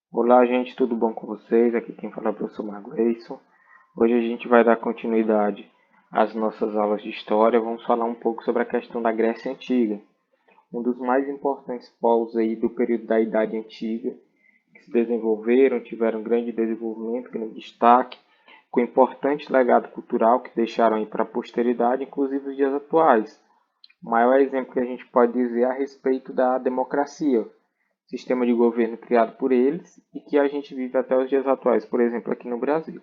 Olá, gente, tudo bom com vocês? Aqui quem fala é o professor Margleison. Hoje a gente vai dar continuidade às nossas aulas de história. Vamos falar um pouco sobre a questão da Grécia Antiga, um dos mais importantes povos aí do período da Idade Antiga, que se desenvolveram, tiveram grande desenvolvimento, grande destaque, com importante legado cultural que deixaram aí para a posteridade, inclusive os dias atuais. O maior exemplo que a gente pode dizer é a respeito da democracia, sistema de governo criado por eles e que a gente vive até os dias atuais, por exemplo, aqui no Brasil.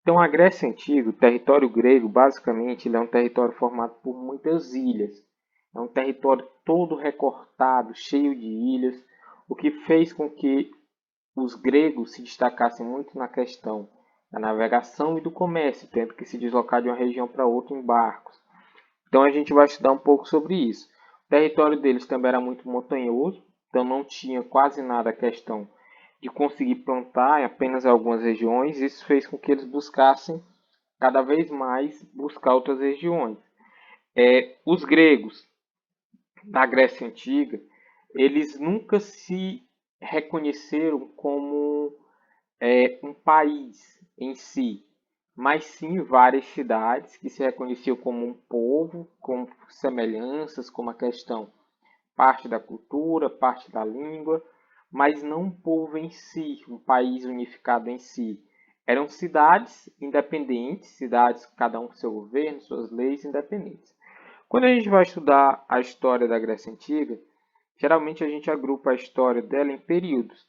Então, a Grécia Antiga, o território grego, basicamente, ele é um território formado por muitas ilhas. É um território todo recortado, cheio de ilhas, o que fez com que os gregos se destacassem muito na questão da navegação e do comércio, tendo que se deslocar de uma região para outra em barcos. Então a gente vai estudar um pouco sobre isso. O território deles também era muito montanhoso, então não tinha quase nada a questão de conseguir plantar em apenas algumas regiões. Isso fez com que eles buscassem cada vez mais buscar outras regiões. Os gregos da Grécia Antiga, eles nunca se reconheceram como um país em si, mas sim várias cidades que se reconheciam como um povo, com semelhanças, como a questão parte da cultura, parte da língua, mas não um povo em si, um país unificado em si. Eram cidades independentes, cidades cada um com seu governo, suas leis independentes. Quando a gente vai estudar a história da Grécia Antiga, geralmente a gente agrupa a história dela em períodos.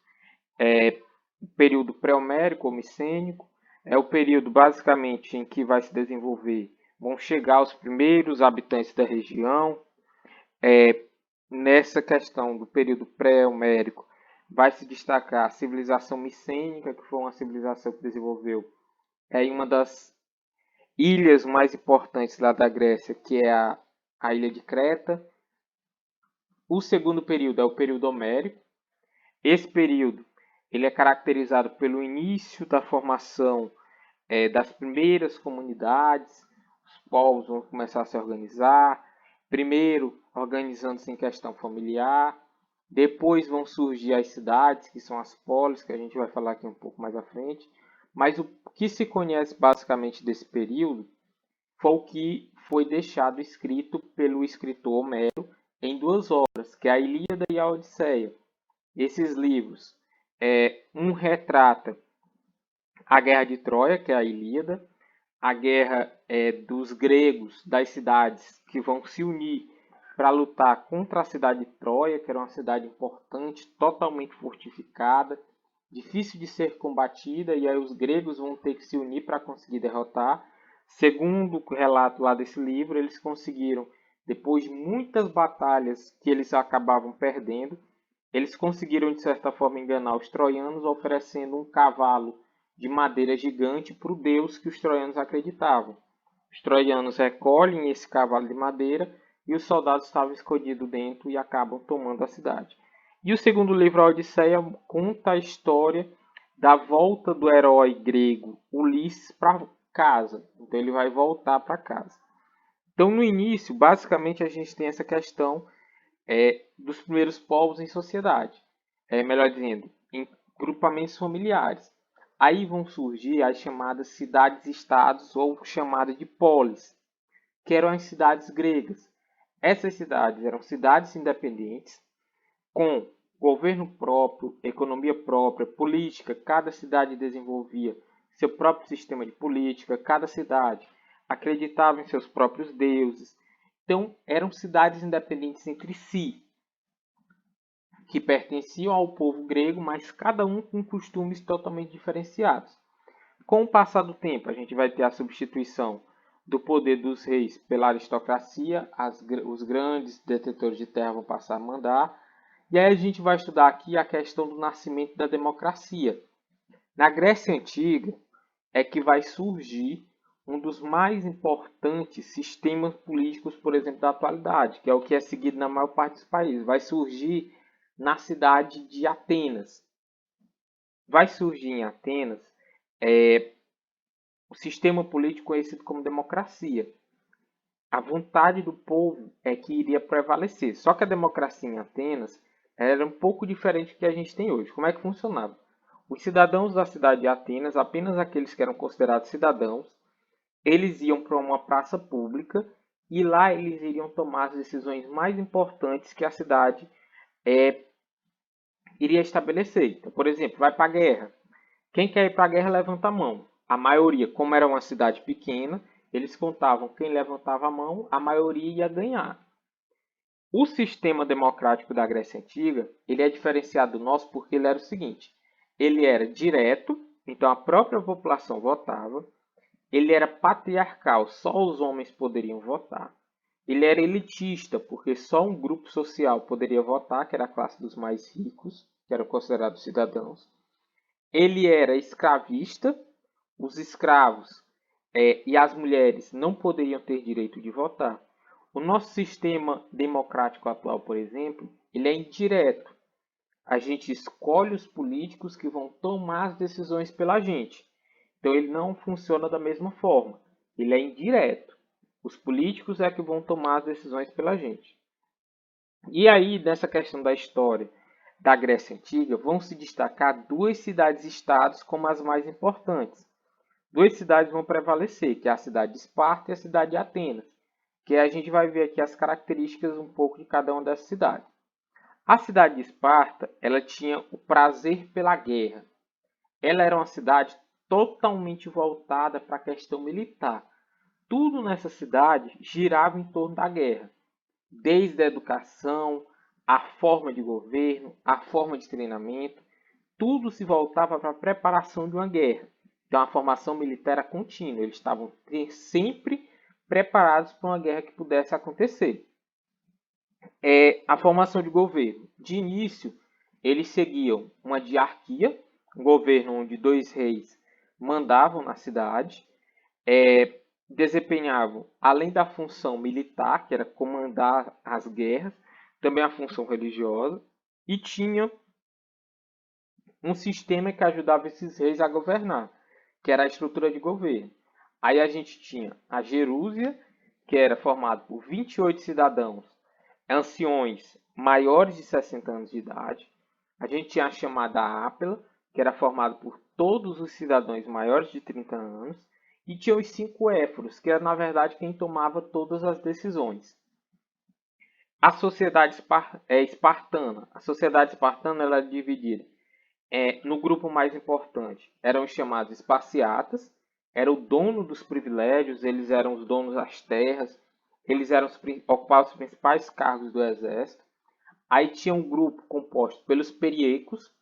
O período pré-homérico ou micênico é o período basicamente em que vai se desenvolver, vão chegar os primeiros habitantes da região. Nessa questão do período pré-homérico vai se destacar a civilização micênica, que foi uma civilização que desenvolveu em uma das ilhas mais importantes lá da Grécia, que é a ilha de Creta. O segundo período é o período homérico. Esse período ele é caracterizado pelo início da formação das primeiras comunidades. Os povos vão começar a se organizar, primeiro organizando-se em questão familiar, depois vão surgir as cidades, que são as polis, que a gente vai falar aqui um pouco mais à frente. Mas o que se conhece basicamente desse período foi o que foi deixado escrito pelo escritor Homero em duas obras, que é a Ilíada e a Odisseia. Esses livros, um retrata a Guerra de Troia, que é a Ilíada, a guerra dos gregos, das cidades que vão se unir para lutar contra a cidade de Troia, que era uma cidade importante, totalmente fortificada, difícil de ser combatida, e aí os gregos vão ter que se unir para conseguir derrotar. Segundo o relato lá desse livro, eles conseguiram, depois de muitas batalhas que eles acabavam perdendo, eles conseguiram de certa forma enganar os troianos, oferecendo um cavalo de madeira gigante para o deus que os troianos acreditavam. Os troianos recolhem esse cavalo de madeira e os soldados estavam escondidos dentro e acabam tomando a cidade. E o segundo livro, a Odisseia, conta a história da volta do herói grego Ulisses para casa. Então ele vai voltar para casa. Então no início, basicamente a gente tem essa questão dos primeiros povos em sociedade. Melhor dizendo, em grupamentos familiares. Aí vão surgir as chamadas cidades-estados ou chamadas de polis, que eram as cidades gregas. Essas cidades eram cidades independentes, com governo próprio, economia própria, política. Cada cidade desenvolvia seu próprio sistema de política, cada cidade acreditava em seus próprios deuses. Então, eram cidades independentes entre si, que pertenciam ao povo grego, mas cada um com costumes totalmente diferenciados. Com o passar do tempo, a gente vai ter a substituição do poder dos reis pela aristocracia, os grandes detetores de terra vão passar a mandar, e aí a gente vai estudar aqui a questão do nascimento da democracia. Na Grécia Antiga é que vai surgir um dos mais importantes sistemas políticos, por exemplo, da atualidade, que é o que é seguido na maior parte dos países. Vai surgir na cidade de Atenas. Vai surgir em Atenas o sistema político conhecido como democracia. A vontade do povo é que iria prevalecer. Só que a democracia em Atenas era um pouco diferente do que a gente tem hoje. Como é que funcionava? Os cidadãos da cidade de Atenas, apenas aqueles que eram considerados cidadãos, eles iam para uma praça pública e lá eles iriam tomar as decisões mais importantes que a cidade é, iria estabelecer. Então, por exemplo, vai para a guerra. Quem quer ir para a guerra levanta a mão. A maioria, como era uma cidade pequena, eles contavam quem levantava a mão, a maioria ia ganhar. O sistema democrático da Grécia Antiga, ele é diferenciado do nosso porque ele era o seguinte, ele era direto, então a própria população votava, ele era patriarcal, só os homens poderiam votar, ele era elitista, porque só um grupo social poderia votar, que era a classe dos mais ricos, que eram considerados cidadãos, ele era escravista, os escravos e as mulheres não poderiam ter direito de votar. O nosso sistema democrático atual, por exemplo, ele é indireto. A gente escolhe os políticos que vão tomar as decisões pela gente. Então ele não funciona da mesma forma. Ele é indireto. Os políticos é que vão tomar as decisões pela gente. E aí, nessa questão da história da Grécia Antiga, vão se destacar duas cidades-estados como as mais importantes. Duas cidades vão prevalecer, que é a cidade de Esparta e a cidade de Atenas, que a gente vai ver aqui as características um pouco de cada uma dessas cidades. A cidade de Esparta, ela tinha o prazer pela guerra. Ela era uma cidade totalmente voltada para a questão militar. Tudo nessa cidade girava em torno da guerra, desde a educação, a forma de governo, a forma de treinamento, tudo se voltava para a preparação de uma guerra. Então a formação militar era contínua, eles estavam sempre preparados para uma guerra que pudesse acontecer. A formação de governo. De início, eles seguiam uma diarquia, um governo onde dois reis mandavam na cidade, desempenhavam, além da função militar, que era comandar as guerras, também a função religiosa, e tinham um sistema que ajudava esses reis a governar, que era a estrutura de governo. Aí a gente tinha a Jerúsia, que era formada por 28 cidadãos anciões maiores de 60 anos de idade. A gente tinha a chamada Ápela, que era formada por todos os cidadãos maiores de 30 anos. E tinha os 5 éforos, que era na verdade quem tomava todas as decisões. A sociedade espartana. A sociedade espartana ela é dividida no grupo mais importante. Eram os chamados esparciatas, era o dono dos privilégios, eles eram os donos das terras, eles ocupavam os principais cargos do exército. Aí tinha um grupo composto pelos periecos,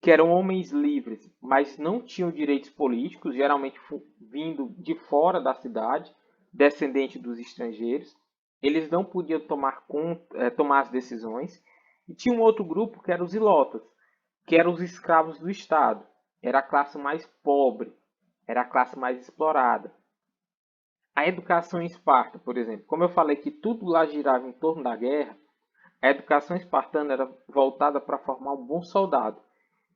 que eram homens livres, mas não tinham direitos políticos, geralmente vindo de fora da cidade, descendente dos estrangeiros. Eles não podiam tomar as decisões. E tinha um outro grupo que eram os ilotas, que eram os escravos do Estado. Era a classe mais pobre, era a classe mais explorada. A educação em Esparta, por exemplo, como eu falei que tudo lá girava em torno da guerra, a educação espartana era voltada para formar um bom soldado.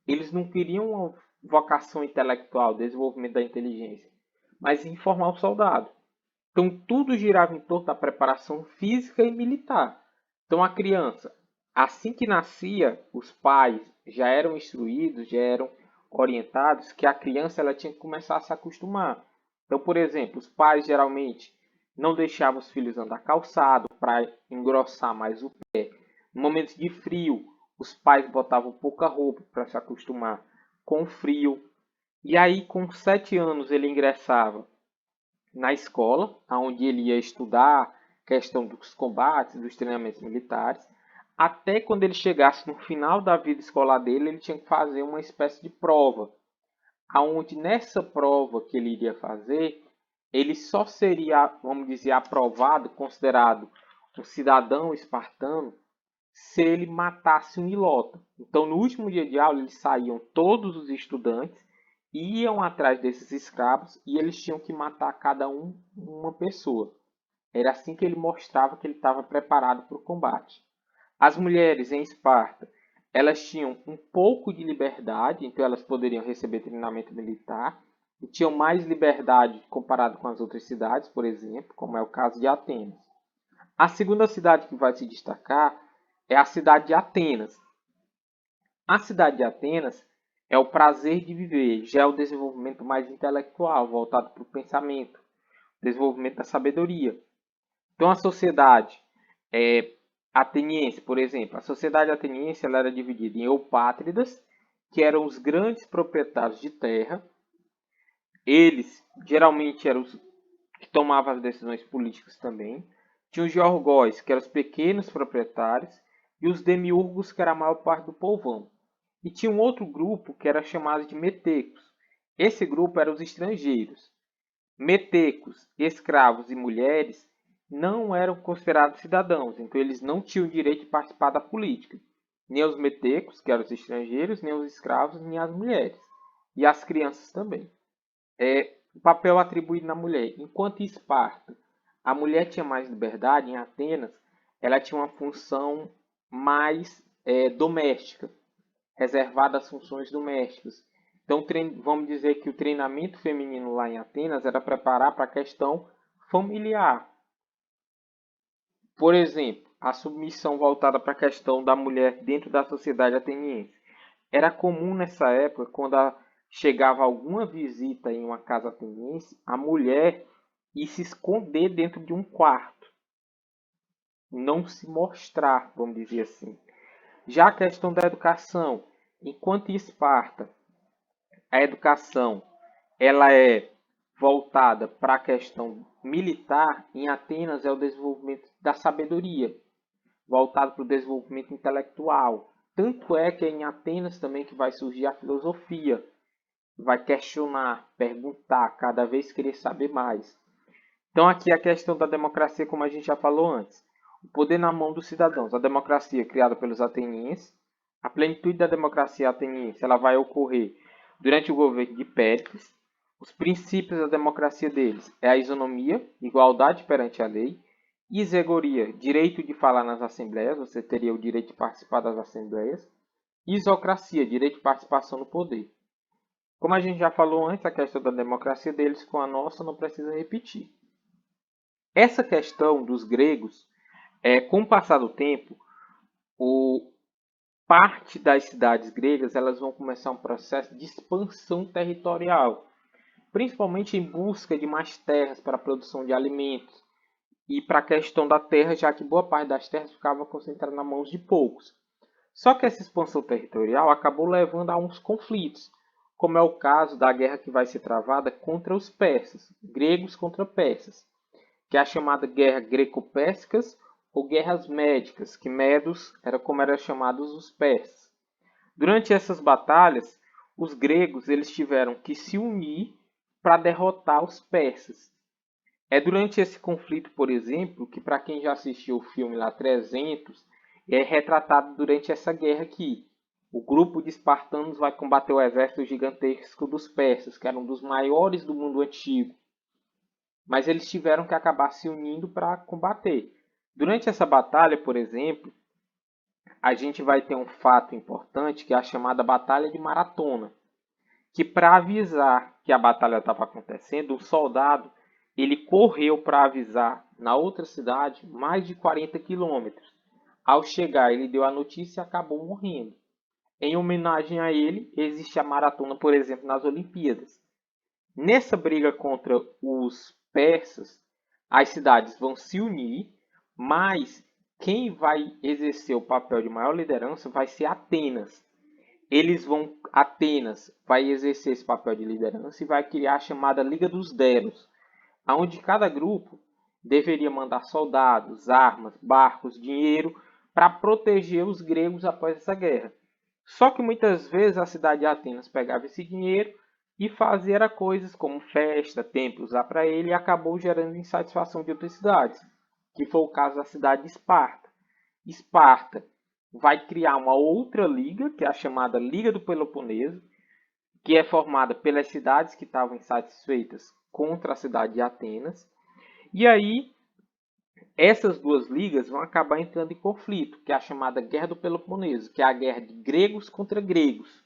Eles não queriam uma vocação intelectual, desenvolvimento da inteligência, mas em formar o soldado. Então tudo girava em torno da preparação física e militar. Então a criança, assim que nascia, os pais já eram instruídos, já eram orientados que a criança ela tinha que começar a se acostumar. Então, por exemplo, os pais geralmente não deixavam os filhos andar calçado para engrossar mais o pé. No momento de frio, os pais botavam pouca roupa para se acostumar com o frio. E aí, com 7 anos, ele ingressava na escola, onde ele ia estudar questão dos combates, dos treinamentos militares, até quando ele chegasse no final da vida escolar dele, ele tinha que fazer uma espécie de prova, aonde nessa prova que ele iria fazer, ele só seria, vamos dizer, aprovado, considerado um cidadão espartano, se ele matasse um ilota. Então, no último dia de aula, eles saíam todos os estudantes, iam atrás desses escravos e eles tinham que matar cada um uma pessoa. Era assim que ele mostrava que ele estava preparado para o combate. As mulheres em Esparta, elas tinham um pouco de liberdade, então elas poderiam receber treinamento militar e tinham mais liberdade comparado com as outras cidades, por exemplo, como é o caso de Atenas. A segunda cidade que vai se destacar é a cidade de Atenas. A cidade de Atenas é o prazer de viver, já é o desenvolvimento mais intelectual, voltado para o pensamento, desenvolvimento da sabedoria. Então a sociedade ateniense, por exemplo, a sociedade ateniense ela era dividida em eupátridas, que eram os grandes proprietários de terra. Eles geralmente eram os que tomavam as decisões políticas também. Tinha os georgóis, que eram os pequenos proprietários, e os demiurgos, que era a maior parte do povão. E tinha um outro grupo que era chamado de metecos. Esse grupo eram os estrangeiros. Metecos, escravos e mulheres não eram considerados cidadãos, então eles não tinham direito de participar da política. Nem os metecos, que eram os estrangeiros, nem os escravos, nem as mulheres. E as crianças também. O papel atribuído na mulher. Enquanto em Esparta a mulher tinha mais liberdade, em Atenas ela tinha uma função mais doméstica, reservada às funções domésticas. Então, vamos dizer que o treinamento feminino lá em Atenas era preparar para a questão familiar. Por exemplo, a submissão voltada para a questão da mulher dentro da sociedade ateniense. Era comum nessa época, quando chegava alguma visita em uma casa ateniense, a mulher ir se esconder dentro de um quarto. Não se mostrar, vamos dizer assim. Já a questão da educação, enquanto em Esparta a educação ela é voltada para a questão militar, em Atenas é o desenvolvimento da sabedoria, voltado para o desenvolvimento intelectual. Tanto é que é em Atenas também que vai surgir a filosofia, vai questionar, perguntar, cada vez querer saber mais. Então aqui a questão da democracia, como a gente já falou antes. O poder na mão dos cidadãos. A democracia criada pelos atenienses. A plenitude da democracia ateniense ela vai ocorrer durante o governo de Péricles. Os princípios da democracia deles é a isonomia, igualdade perante a lei, isegoria, direito de falar nas assembleias, você teria o direito de participar das assembleias, isocracia, direito de participação no poder. Como a gente já falou antes, a questão da democracia deles com a nossa não precisa repetir. Essa questão dos gregos, com o passar do tempo, parte das cidades gregas elas vão começar um processo de expansão territorial, principalmente em busca de mais terras para a produção de alimentos e para a questão da terra, já que boa parte das terras ficava concentrada nas mãos de poucos. Só que essa expansão territorial acabou levando a uns conflitos, como é o caso da guerra que vai ser travada contra os persas, gregos contra persas, que é a chamada guerra greco-pérsicas ou guerras médicas, que Medos era como eram chamados os persas. Durante essas batalhas, os gregos eles tiveram que se unir para derrotar os persas. É durante esse conflito, por exemplo, que para quem já assistiu o filme lá 300, é retratado durante essa guerra aqui. O grupo de espartanos vai combater o exército gigantesco dos persas, que era um dos maiores do mundo antigo. Mas eles tiveram que acabar se unindo para combater. Durante essa batalha, por exemplo, a gente vai ter um fato importante que é a chamada Batalha de Maratona, que para avisar que a batalha estava acontecendo, um soldado ele correu para avisar na outra cidade mais de 40 quilômetros. Ao chegar, ele deu a notícia e acabou morrendo. Em homenagem a ele, existe a maratona, por exemplo, nas Olimpíadas. Nessa briga contra os persas, as cidades vão se unir, mas quem vai exercer o papel de maior liderança vai ser Atenas. Atenas vai exercer esse papel de liderança e vai criar a chamada Liga dos Delos, onde cada grupo deveria mandar soldados, armas, barcos, dinheiro para proteger os gregos após essa guerra. Só que muitas vezes a cidade de Atenas pegava esse dinheiro e fazia coisas como festa, templos lá para ele e acabou gerando insatisfação de outras cidades, que foi o caso da cidade de Esparta. Esparta vai criar uma outra liga, que é a chamada Liga do Peloponeso, que é formada pelas cidades que estavam insatisfeitas contra a cidade de Atenas. E aí, essas duas ligas vão acabar entrando em conflito, que é a chamada Guerra do Peloponeso, que é a guerra de gregos contra gregos.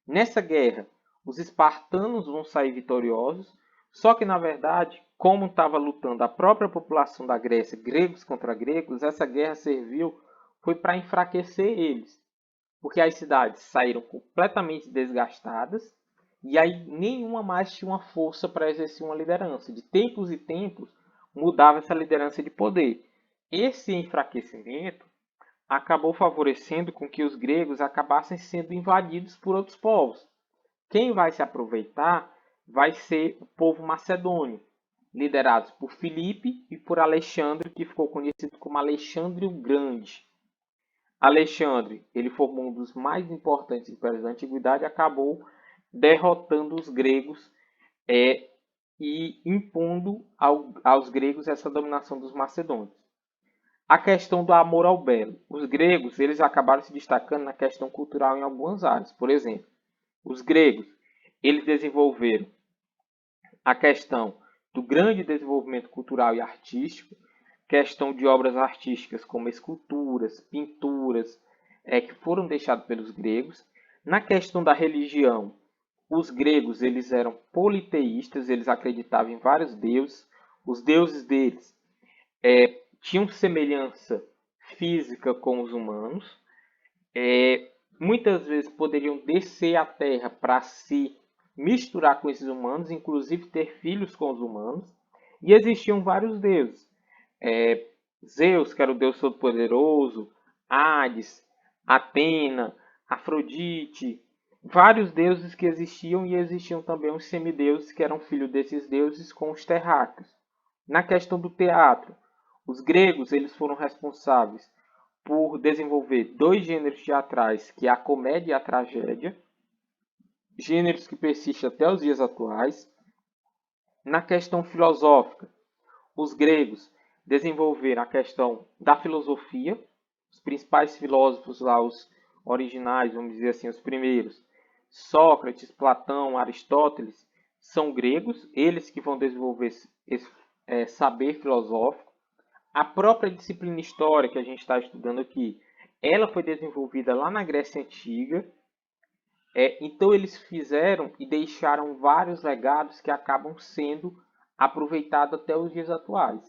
Nessa guerra, os espartanos vão sair vitoriosos, só que na verdade, como estava lutando a própria população da Grécia, gregos contra gregos, essa guerra serviu foi para enfraquecer eles. porque as cidades saíram completamente desgastadas e aí nenhuma mais tinha uma força para exercer uma liderança. De tempos em tempos mudava essa liderança de poder. Esse enfraquecimento acabou favorecendo com que os gregos acabassem sendo invadidos por outros povos. Quem vai se aproveitar vai ser o povo macedônio, liderados por Filipe e por Alexandre, que ficou conhecido como Alexandre o Grande. Alexandre, ele formou um dos mais importantes impérios da antiguidade e acabou derrotando os gregos e impondo aos gregos essa dominação dos macedônios. A questão do amor ao belo. Os gregos eles acabaram se destacando na questão cultural em algumas áreas. Por exemplo, os gregos eles desenvolveram a questão do grande desenvolvimento cultural e artístico, questão de obras artísticas como esculturas, pinturas, que foram deixadas pelos gregos. Na questão da religião, os gregos eles eram politeístas, eles acreditavam em vários deuses. Os deuses deles tinham semelhança física com os humanos. Muitas vezes poderiam descer à Terra para se misturar com esses humanos, inclusive ter filhos com os humanos. E existiam vários deuses. Zeus, que era o deus todo-poderoso, Hades, Atena, Afrodite, vários deuses que existiam e existiam também os semideuses que eram filhos desses deuses com os terráqueos. Na questão do teatro, os gregos eles foram responsáveis por desenvolver dois gêneros teatrais, que é a comédia e a tragédia, gêneros que persistem até os dias atuais. Na questão filosófica, os gregos desenvolveram a questão da filosofia. Os principais filósofos lá, os originais, vamos dizer assim, os primeiros, Sócrates, Platão, Aristóteles, são gregos, eles que vão desenvolver esse saber filosófico. A própria disciplina história que a gente está estudando aqui, ela foi desenvolvida lá na Grécia Antiga. Então eles fizeram e deixaram vários legados que acabam sendo aproveitados até os dias atuais.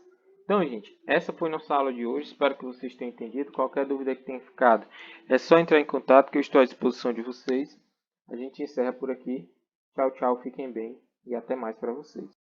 Então, gente, essa foi nossa aula de hoje. Espero que vocês tenham entendido. Qualquer dúvida que tenha ficado, é só entrar em contato que eu estou à disposição de vocês. A gente encerra por aqui. Tchau, tchau, fiquem bem e até mais para vocês.